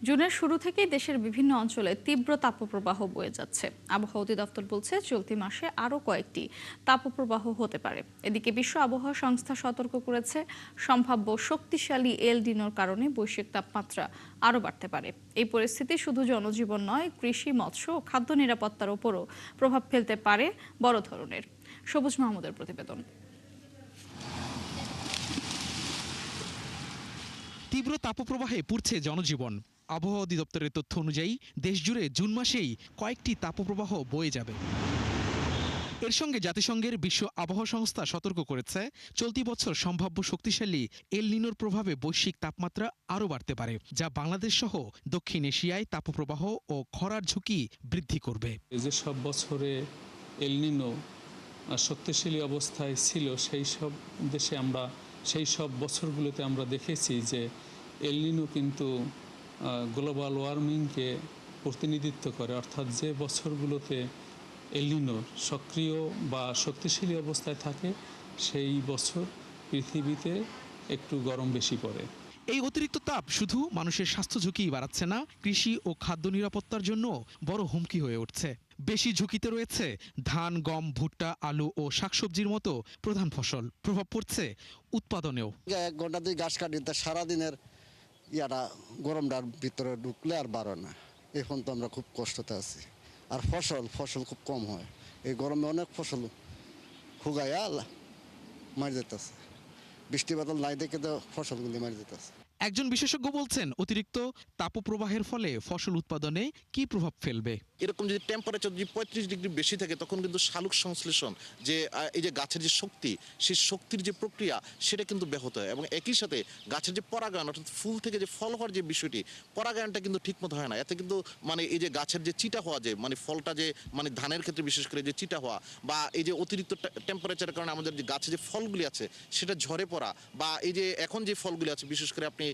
জুনের শুরু থেকেই দেশের বিভিন্ন অঞ্চলে তীব্র তাপপ্রবাহ বয়ে যাচ্ছে। আবহাওয়া অধিদপ্তর বলছে চলতি মাসে আরও কয়েকটি তাপপ্রবাহ হতে পারে। এদিকে বিশ্ব আবহাওয়া সংস্থা সতর্ক করেছে সম্ভাব্য শক্তিশালী এল নিনোর কারণে বৈশ্বিক তাপমাত্রা আরও বাড়তে পারে। এই পরিস্থিতি শুধু জনজীবন নয়, কৃষি, মৎস্য ও খাদ্য নিরাপত্তার উপরও প্রভাব ফেলতে পারে বড় ধরনের। সবুজ মাহমুদের প্রতিবেদন। তীব্র তাপপ্রবাহে পুড়ছে জনজীবন। আবহাওয়া অধিদপ্তরের তথ্য অনুযায়ী দেশজুড়ে জুন মাসেই কয়েকটি তাপপ্রবাহ বয়ে যাবে। এর সঙ্গে জাতিসংঘের বিশ্ব আবহাওয়া সংস্থা সতর্ক করেছে চলতি বছর সম্ভাব্য শক্তিশালী এল নিনোর প্রভাবে বৈশ্বিক তাপমাত্রা আরও বাড়তে পারে, যা বাংলাদেশ সহ দক্ষিণ এশিয়ায় তাপপ্রবাহ ও খরার ঝুঁকি বৃদ্ধি করবে। এই যে সব বছরে এল নিনো শক্তিশালী অবস্থায় ছিল, সেই সব বছরগুলোতে আমরা দেখেছি যে এল নিনো কিন্তু গ্লোবাল ওয়ার্মিংকে প্রতিনিধিত্ব করে। অর্থাৎ যে বছরগুলোতে এল নিনো সক্রিয় বা শক্তিশালী অবস্থায় থাকে, সেই বছর পৃথিবীতে একটু গরম বেশি পড়ে। এই অতিরিক্ত তাপ শুধু মানুষের স্বাস্থ্য ঝুঁকি বাড়াচ্ছে না, কৃষি ও খাদ্য নিরাপত্তার জন্য বড় হুমকি হয়ে উঠছে। বেশি ঝুঁকিতে রয়েছে ধান, গম, ভুট্টা, আলু ও শাকসবজির মতো প্রধান ফসল। প্রভাব পড়ছে উৎপাদনেও। 1 ঘন্টা দিয়ে গাছ কাটি, তা সারাদিনের গরমটার ভিতরে ঢুকলে আর বাড়ে না। এখন তো আমরা খুব কষ্টতে আছি। আর ফসল খুব কম হয়। এই গরমে অনেক ফসল শুকাইয়া মারি যেতেছে। বৃষ্টি বাদল নাই দেখে তো ফসলগুলি মারি যেতেছে। একজন বিশেষজ্ঞ বলছেন, অতিরিক্ত তাপপ্রবাহের ফলে ফসল উৎপাদনে কি প্রভাব ফেলবে। এরকম যদি টেম্পারেচার যদি 35 ডিগ্রি বেশি থাকে তখন কিন্তু শালুক সংশ্লেষণ যে এই যে গাছের যে শক্তি, সেই শক্তির যে প্রক্রিয়া সেটা কিন্তু ব্যাহত হয় এবং একই সাথে গাছের যে পরাগায়ন অর্থাৎ ফুল থেকে যে ফল হওয়ার যে বিষয়টি, পরাগায়নটা কিন্তু ঠিকমতো হয় না। এতে কিন্তু মানে এই যে গাছের যে চিটা হওয়া, যে মানে ফলটা যে মানে ধানের ক্ষেত্রে বিশেষ করে যে চিটা হওয়া, বা এই যে অতিরিক্ত টেম্পারেচারের কারণে আমাদের যে গাছে যে ফলগুলি আছে সেটা ঝরে পড়া, বা এই যে এখন যে ফলগুলি আছে বিশেষ করে আপনি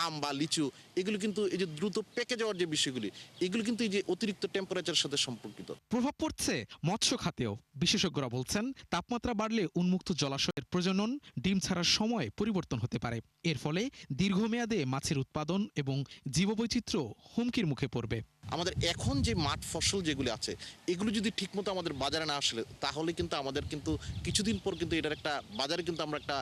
আম বা লিচু, এগুলো কিন্তু এই যে দ্রুত পেকে যাওয়ার যে বিষয়গুলি, এগুলো কিন্তু এই যে অতিরিক্ত টেম্পারেচারের সাথে সম্পর্কিত। প্রভাব পড়ছে মৎস্য খাতেও। বিশেষজ্ঞরা বলছেন, তাপমাত্রা বাড়লে উন্মুক্ত জলাশয়ের প্রজনন, ডিম ছাড়ার সময় পরিবর্তন হতে পারে। এর ফলে দীর্ঘমেয়াদে মাছের উৎপাদন এবং জীববৈচিত্র্য হুমকির মুখে পড়বে। আমাদের এখন যে মাঠ ফসল যেগুলি আছে এগুলো যদি ঠিকমতো আমাদের বাজারে না আসলে, তাহলে কিন্তু আমাদের কিন্তু কিছুদিন পর কিন্তু এটার একটা বাজারে কিন্তু আমরা একটা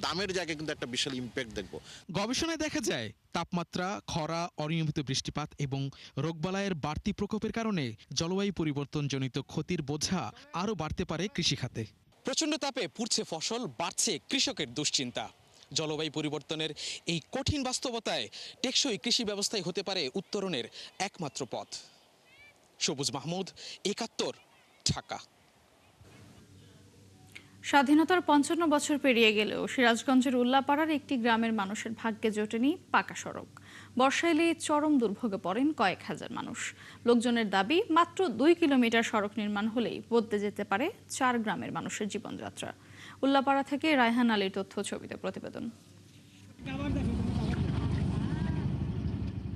দামের জায়গায় কিন্তু একটা বিশাল ইম্প্যাক্ট দেখব। গবেষণায় দেখা যায়, তাপমাত্রা, খরা, অনিয়মিত বৃষ্টিপাত এবং রোগবালাইয়ের বাড়তি প্রকোপের কারণে জলবায়ু পরিবর্তনজনিত ক্ষতির বোঝা আরও বাড়তে পারে কৃষিখাতে। প্রচণ্ড তাপে পুড়ছে ফসল, বাড়ছে কৃষকের দুশ্চিন্তা। জলবায়ু পরিবর্তনের এই কঠিন বাস্তবতায় টেকসই কৃষি ব্যবস্থাই হতে পারে উত্তরণের একমাত্র পথ। সবুজ মাহমুদ, ৭১, ঢাকা। স্বাধীনতার ৫৫ বছর পেরিয়ে গেলেও সিরাজগঞ্জের উল্লাপাড়ার একটি গ্রামের মানুষের ভাগ্যে জোটেনি পাকা সড়ক। বর্ষা এলে চরম দুর্ভোগে পড়েন কয়েক হাজার মানুষ। লোকজনের দাবি, মাত্র ২ কিলোমিটার সড়ক নির্মাণ হলেই বদলে যেতে পারে ৪ গ্রামের মানুষের জীবনযাত্রা। উল্লাপাড়া থেকে রায়হান আলীর তথ্য ছবিতে প্রতিবেদন।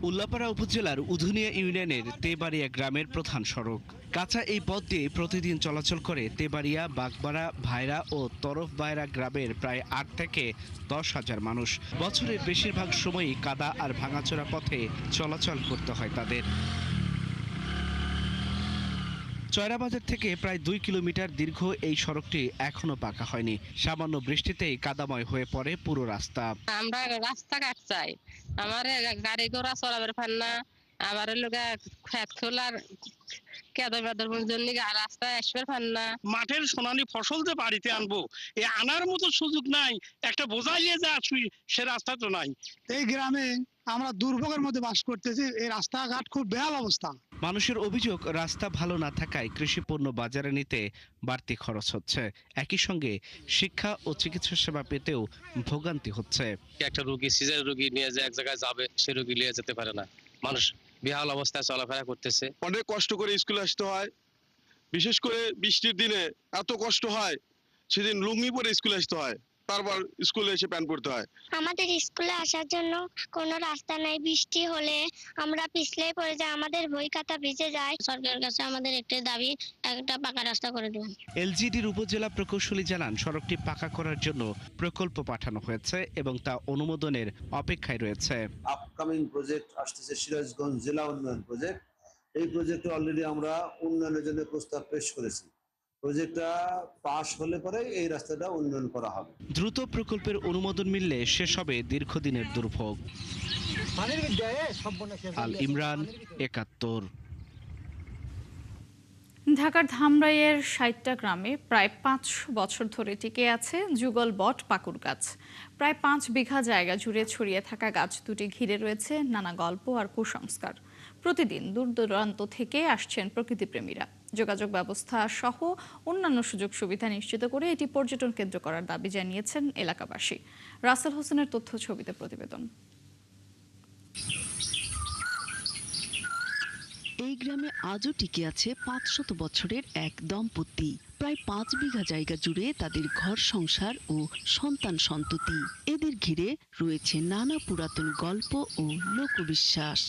উল্লাপাড়া উপজেলার উধুনিয়া ইউনিয়নের তেবাড়িয়া গ্রামের প্রধান সড়ক। কাঁচা এই পথ দিয়ে প্রতিদিন চলাচল করে তেবাড়িয়া, বাগবাড়া, ভাইরা ও তরফ বাইরা গ্রামের প্রায় ৮ থেকে ১০ হাজার মানুষ। বছরের বেশিরভাগ সময়ই কাদা আর ভাঙাচোরা পথে চলাচল করতে হয় তাদের। চয়রাবাজার থেকে প্রায় ২ কিলোমিটার দীর্ঘ এই সড়কটি এখনো পাকা হয়নি। সামান্য বৃষ্টিতেই কাদাময় হয়ে পড়ে পুরো রাস্তা। আমরা রাস্তাঘাট চাই, আমার গাড়ি ঘোড়া চলাবার পান না, আবার খেত খোলার রাস্তায় আসবার পান না। মাঠের সোনালী ফসল যে বাড়িতে আনবো, এ আনার মতো সুযোগ নাই। একটা বোঝাই নিয়ে যে আসবি সে রাস্তা তো নাই। এই গ্রামে আমরা দুর্ভোগের মধ্যে বাস করতেছি, এই রাস্তাঘাট খুব বেহাল অবস্থা। মানুষের অভিযোগ, রাস্তা ভালো না থাকায় কৃষি পণ্য বাজারে নিতে বাড়তি খরচ হচ্ছে। একই সঙ্গে শিক্ষা ও চিকিৎসা সেবা পেতেও ভোগান্তি হচ্ছে। একটা রোগী, সিজার রোগী নিয়ে যে এক জায়গায় যাবে, সে রোগী নিয়ে যেতে পারে না। মানুষ বেহাল অবস্থায় চলাফেরা করতেছে। অনেক কষ্ট করে স্কুলে আসতে হয়, বিশেষ করে বৃষ্টির দিনে এত কষ্ট হয়, সেদিন লুঙ্গি পরে স্কুলে আসতে হয়, তারপর স্কুলে এসে প্যান্ট পরতে হয়। আমাদের স্কুলে আসার জন্য কোনো রাস্তা নাই, বৃষ্টি হলে আমরা পিছলে পড়ে যাই, আমাদের বই খাতা ভিজে যায়। সরকারের কাছে আমাদের একটা দাবি, একটা পাকা রাস্তা করে দেবেন। এলজিডির উপজেলা প্রকৌশলী জানান, সড়কটি পাকা করার জন্য প্রকল্প পাঠানো হয়েছে এবং তা অনুমোদনের অপেক্ষায় রয়েছে। আপকামিং প্রজেক্ট আসতেছে সিরাজগঞ্জ জেলা উন্নয়ন প্রজেক্ট। এই প্রজেক্টে অলরেডি আমরা উন্নয়নের জন্য প্রস্তাব পেশ করেছি। প্রজেক্টটা পাশ হলে পরে এই রাস্তাটা উন্নয়ন করা হবে। দ্রুত প্রকল্পের অনুমোদন মিললে শেষ হবে দীর্ঘদিনের দুর্ভোগ। আল ইমরান, ৭১। ঢাকার ধামরাইয়ের ৬০টা গ্রামে প্রায় ৫০০ বছর ধরে টিকে আছে যুগল বট পাকুড় গাছ। প্রায় ৫ বিঘা জায়গা জুড়ে ছড়িয়ে থাকা গাছ দুটি ঘিরে রয়েছে নানা গল্প আর কুসংস্কার। প্রতিদিন দূর দূরান্ত থেকে আসছেন প্রকৃতিপ্রেমীরা। যোগাযোগ ব্যবস্থা সহ অন্যান্য সুযোগ সুবিধা নিশ্চিত করে এটি পর্যটন কেন্দ্র করার দাবি জানিয়েছেন এলাকাবাসী। রাসেল হোসেনের তথ্য ছবিতে প্রতিবেদন। এই গ্রামে আজও টিকে আছে ৫০০ বছরের এক দম্পতি। প্রায় ৫ বিঘা জায়গা জুড়ে তাদের ঘর সংসার ও সন্তান সন্ততি। এদের ঘিরে রয়েছে নানা পুরাতন গল্প ও লোকবিশ্বাস।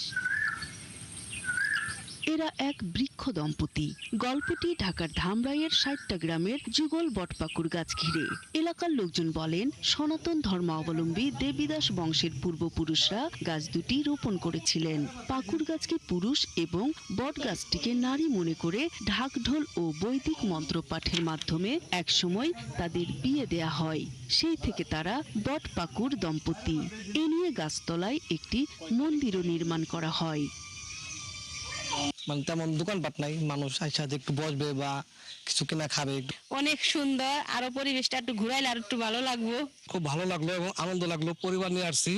এরা এক বৃক্ষ দম্পতি। গল্পটি ঢাকার ধামরাইয়ের ৬০টা গ্রামের যুগল বটপাকুড় গাছ ঘিরে। এলাকার লোকজন বলেন, সনাতন ধর্মাবলম্বী দেবীদাস বংশের পূর্বপুরুষরা গাছ দুটি রোপণ করেছিলেন। পাকুড় গাছকে পুরুষ এবং বট গাছটিকে নারী মনে করে ঢাকঢোল ও বৈদিক মন্ত্র পাঠের মাধ্যমে একসময় তাদের বিয়ে দেয়া হয়। সেই থেকে তারা বটপাকুড় দম্পতি। এ নিয়ে গাছতলায় একটি মন্দিরও নির্মাণ করা হয়। মানে তেমন দোকানপাট নাই, মানুষ আইসা একটু বসবে বা কিছু কিনা খাবে। অনেক সুন্দর, আরো পরিবেশটা একটু ঘুরাইলে আর একটু ভালো লাগবে। খুব ভালো লাগলো এবং আনন্দ লাগলো। পরিবার নিয়ে আসছি,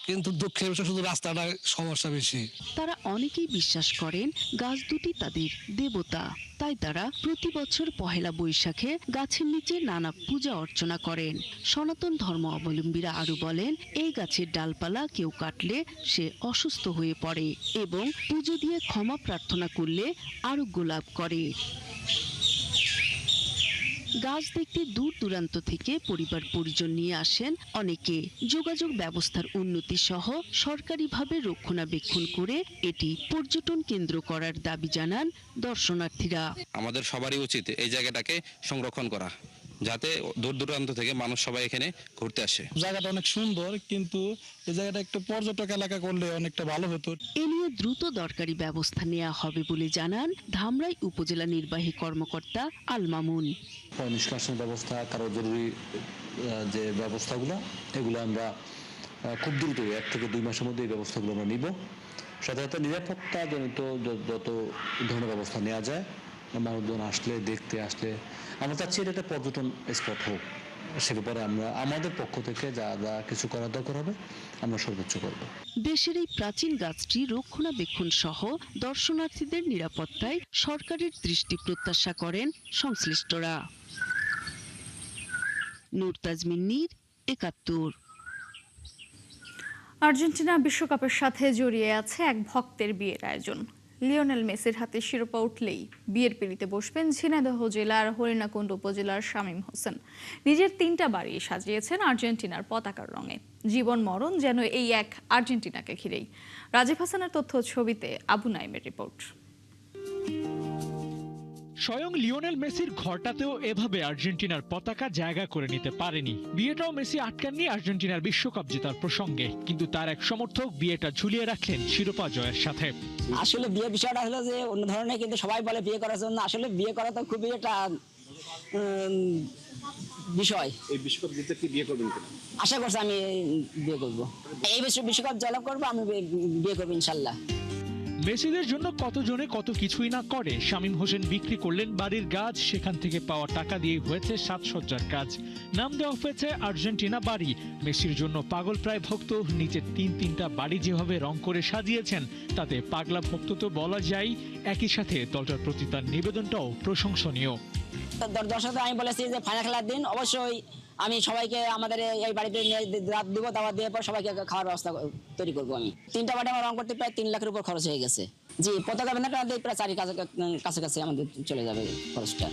কিন্তু দুঃখের বিষয় শুধু রাস্তাটা সমস্যা বেশি। তারা অনেকেই বিশ্বাস করেন গাছ দুটি তাদের দেবতা, তাই তারা প্রতি বছর পহেলা বৈশাখে গাছের নিচে নানা পূজা অর্চনা করেন। সনাতন ধর্ম অবলম্বীরা আরো বলেন, এই গাছের ডালপালা কেউ কাটলে সে অসুস্থ হয়ে পড়ে এবং পুজো দিয়ে ক্ষমা প্রার্থনা করলে আরোগ্য লাভ করে। গাছ দেখতে দূর দূরান্ত থেকে পরিবার পরিজন নিয়ে আসেন অনেকে। যোগাযোগ ব্যবস্থার উন্নতি সহ সরকারিভাবে রক্ষণাবেক্ষণ করে এটি পর্যটন কেন্দ্র করার দাবি জানান দর্শনার্থীরা। আমাদের সবারই উচিত এই জায়গাটাকে সংরক্ষণ করা, যাতে দূর দূরান্ত থেকে মানুষ সবাই এখানে ঘুরতে আসে। জায়গাটা অনেক সুন্দর, কিন্তু এই জায়গাটা একটু পর্যটক এলাকা করলে অনেকটা ভালো হতো। এ নিয়ে দ্রুত দরকারি ব্যবস্থা নেওয়া হবে বলে জানান ধামরাই উপজেলা নির্বাহী কর্মকর্তা আল মামুন। নিষ্কাশনের ব্যবস্থা, কারো জরুরি যে ব্যবস্থাগুলো, এগুলো আমরা খুব দ্রুত 1 থেকে 2 মাসের মধ্যে এই ব্যবস্থাগুলো আমরা নিব। সাথে সাথে নিরাপত্তা জনিত যত ধরনের ব্যবস্থা নেওয়া যায়, মানুষজন আসলে দেখতে আসলে আমরা চাচ্ছি এটা একটা পর্যটন স্পট হোক। সে ব্যাপারে আমরা আমাদের পক্ষ থেকে যা যা কিছু করা দরকার হবে আমরা সর্বোচ্চ করব। দেশের এই প্রাচীন গাছটি রক্ষণাবেক্ষণ সহ দর্শনার্থীদের নিরাপত্তায় সরকারের দৃষ্টি প্রত্যাশা করেন সংশ্লিষ্টরা। নূর তাজমিন নীর, ৭১। আর্জেন্টিনা বিশ্বকাপের সাথে জড়িয়ে আছে এক ভক্তের বিয়ের আয়োজন। লিওনেল মেসির হাতে শিরোপা উঠলেই বিয়ের পিঁড়িতে বসবেন ঝিনাইদহ জেলার হরিণাকুণ্ড উপজেলার শামীম হোসেন। নিজের 3টা বাড়ি সাজিয়েছেন আর্জেন্টিনার পতাকার রঙে। জীবন মরণ যেন এই এক আর্জেন্টিনাকে ঘিরেই। রাজীব হাসানের তথ্য, ছবিতে আবু নাইমের রিপোর্ট। স্বয়ং লিওনেল মেসির ঘরটাতেও এভাবে আর্জেন্টিনার পতাকা জায়গা করে নিতে পারেনি। বিয়েটাও মেসি আটকাননি আর্জেন্টিনার বিশ্বকাপ জেতার প্রসঙ্গে, কিন্তু তার এক সমর্থক বিয়েটা ঝুলিয়ে রাখলেন শিরোপা জয়ের সাথে। আসলে বিয়ে বিষয়টা হলো যে অন্য ধরনের, কিন্তু সবাই বলে বিয়ে করার জন্য। আসলে বিয়ে করা তো খুবই একটা বিষয়। এই বিশ্বকাপ জিততে কি বিয়ে করবেন কিনা? আশা করছি আমি বিয়ে করব। এই বিশ্বকাপ জয়লাভ করবো, আমি বিয়ে করবো ইনশাল্লাহ। মেসিদের জন্য কতজনে কত কিছুই না করে। শামীম হোসেন বিক্রি করলেন বাড়ির গাছ, সেখান থেকে পাওয়া টাকা দিয়ে হয়েছে সাজসজ্জার কাজ। নাম দেওয়া হয়েছে আর্জেন্টিনা বাড়ি। মেসির জন্য পাগল প্রায় ভক্ত নিজের 3টা বাড়ি যেভাবে রং করে সাজিয়েছেন, তাতে পাগলা ভক্ত তো বলা যায়। একই সাথে দলটার প্রতি তার নিবেদনটাও প্রশংসনীয়। দর্শকদের আমি বলেছি যে ফাইনাল খেলার দিন অবশ্যই আমি সবাইকে আমাদের এই বাড়িতে রাত দিব, দাওয়াত দিয়ে পর সবাইকে খাওয়ার ব্যবস্থা তৈরি করবো। আমি 3টা বাড়ি আমার রং করতে প্রায় 3 লাখের উপর খরচ হয়ে গেছে। জি, পতাকা ব্যানারটা প্রায় 4 কাছাকাছি আমাদের চলে যাবে খরচটা।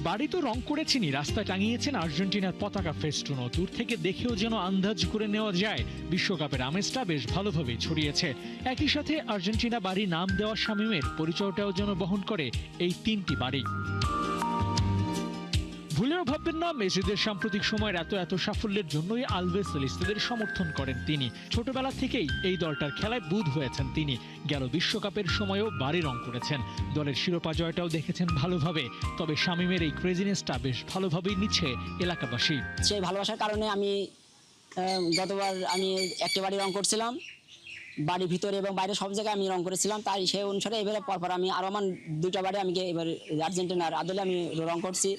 বাড়ি তো রং করেছেনই, রাস্তায় টাঙিয়েছেন আর্জেন্টিনার পতাকা ফেস্টুনও। দূর থেকে দেখেও যেন আন্দাজ করে নেওয়া যায় বিশ্বকাপের আমেজটা বেশ ভালোভাবেই ছড়িয়েছে। একই সাথে আর্জেন্টিনা বাড়ি নাম দেওয়া শামীমের পরিচয়টাও যেন বহন করে এই 3টি বাড়ি। ভুলেও ভাববেন না, মেসিদের সাম্প্রতিক সময়ের এত সাফল্যের জন্যই আলভেস সেলিস্তাদের সমর্থন করেন তিনি। ছোটবেলা থেকেই এই দলটার খেলায় বুঁদ হয়েছেন তিনি। গেল বিশ্বকাপের সময়ও বাড়ি রং করেছেন। দলের শিরোপা জয়টাও দেখেছেন ভালোভাবে। তবে শামীমের এই ক্রেজিনেসটা বেশ ভালোভাবেই নিচ্ছে এলাকাবাসী। সেই ভালোবাসার কারণে আমি গতবার আমি একটা বাড়ি রং করছিলাম, বাড়ির ভিতরে এবং বাইরে সব জায়গায় আমি রং করেছিলাম। তাই সেই অনুসারে এবারে পরপর আমি আরো আমার 2টা বাড়ি আমি এবার আর্জেন্টিনার আদলে আমি রং করছি।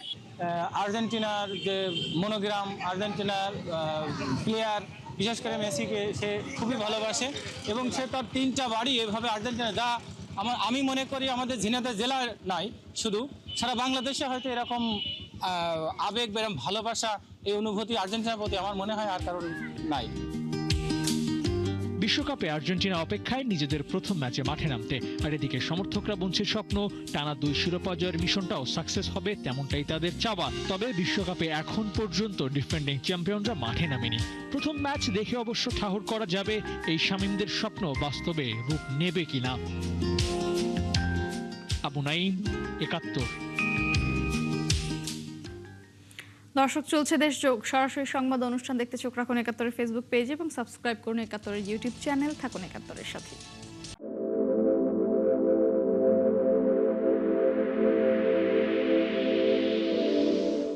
আর্জেন্টিনার যে মনোগ্রাম, আর্জেন্টিনার প্লেয়ার, বিশেষ করে মেসিকে সে খুবই ভালোবাসে এবং সে তার 3টা বাড়ি এভাবে আর্জেন্টিনা, যা আমি মনে করি আমাদের ঝিনাইদহ জেলার নাই, শুধু সারা বাংলাদেশে হয়তো এরকম আবেগ এরকম ভালোবাসা, এই অনুভূতি আর্জেন্টিনার প্রতি আমার মনে হয় আর কারণ নাই। বিশ্বকাপে আর্জেন্টিনা অপেক্ষায় নিজেদের প্রথম ম্যাচে মাঠে নামতে। আর এদিকে সমর্থকরা বুনছে স্বপ্ন, টানা 2 শিরোপা জয়ের মিশনটাও সাকসেস হবে, তেমনটাই তাদের চাওয়া। তবে বিশ্বকাপে এখন পর্যন্ত ডিফেন্ডিং চ্যাম্পিয়নরা মাঠে নামেনি। প্রথম ম্যাচ দেখে অবশ্য ঠাহর করা যাবে এই শামীমদের স্বপ্ন বাস্তবে রূপ নেবে কিনা। আবু নাইম, ৭১। দর্শক, চলছে দেশযোগ সরাসরি সংবাদ অনুষ্ঠান দেখতে চোখ রাখুন ৭১-এর ফেসবুক পেজ এবং সাবস্ক্রাইব করুন ৭১-এর ইউটিউব চ্যানেল। থাকুন ৭১-এর সাথে।